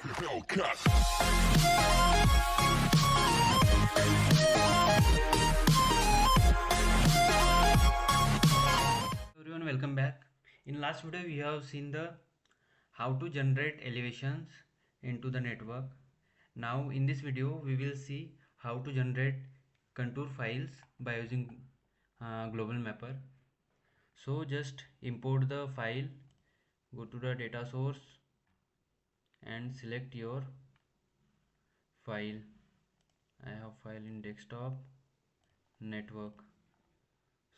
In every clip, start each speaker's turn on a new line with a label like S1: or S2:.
S1: Everyone, welcome back. In last video we have seen the how to generate elevations into the network. Now in this video we will see how to generate contour files by using global mapper. So just import the file, go to the data source and select your file. I have file in desktop network,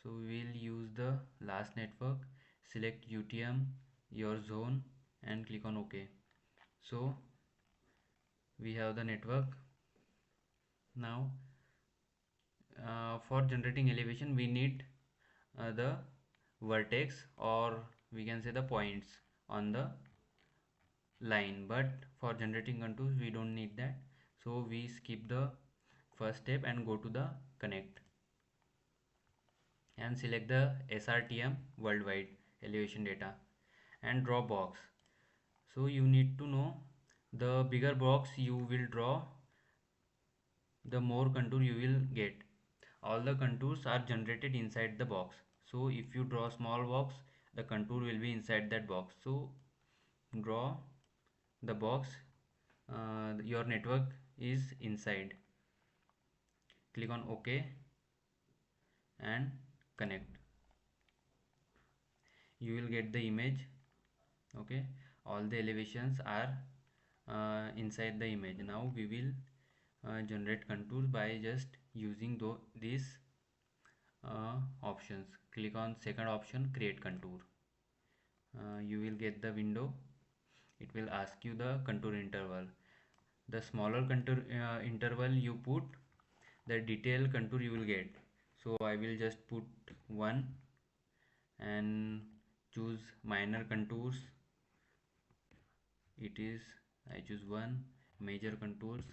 S1: so we will use the last network. Select UTM, your zone, and click on OK. So we have the network. Now for generating elevation we need the vertex, or we can say the points on the line, but for generating contours we don't need that, so we skip the first step and go to the connect and select the SRTM worldwide elevation data and draw box. So you need to know, the bigger box you will draw, the more contour you will get. All the contours are generated inside the box, so if you draw small box, the contour will be inside that box. So draw the box your network is inside. Click on OK and connect. You will get the image. Okay, all the elevations are inside the image. Now we will generate contours by just using these options. Click on second option, create contour. You will get the window. It will ask you the contour interval. The smaller contour interval you put, the detailed contour you will get. So I will just put 1 and choose minor contours. It is, I choose 1. Major contours,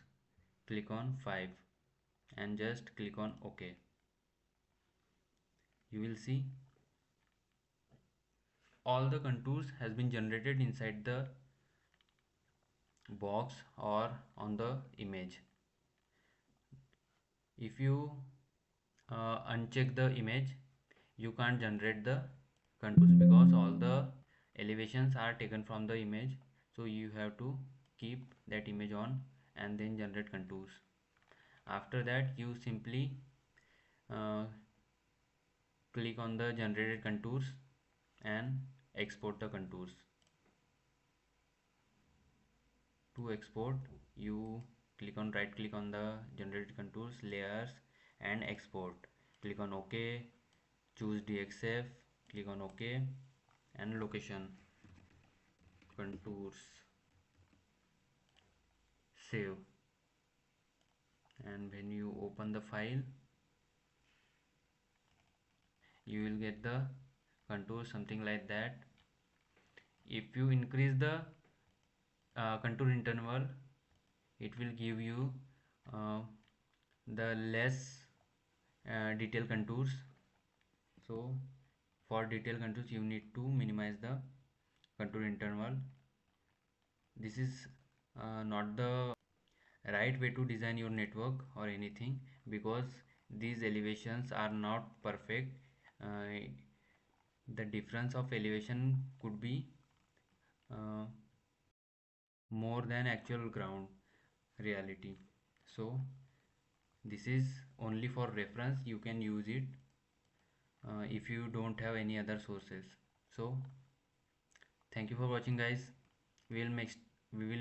S1: click on 5 and just click on OK. You will see all the contours has been generated inside the box or on the image. If you uncheck the image, you can't generate the contours because all the elevations are taken from the image. So you have to keep that image on and then generate contours. After that you simply click on the generated contours and export the contours. To export, you right click on the generated contours, layers, and export. Click on OK, choose DXF, click on OK, and location, contours, save. And when you open the file, you will get the contour something like that. If you increase the contour interval, it will give you the less detailed contours. So for detailed contours you need to minimize the contour interval. This is not the right way to design your network or anything, because these elevations are not perfect. The difference of elevation could be uh, more than actual ground reality. So this is only for reference, you can use it if you don't have any other sources. So thank you for watching, guys. We will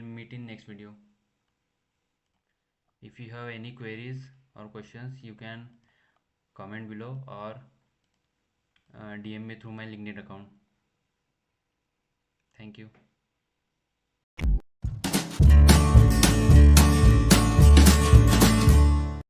S1: meet in next video. If you have any queries or questions, you can comment below or DM me through my LinkedIn account. Thank you.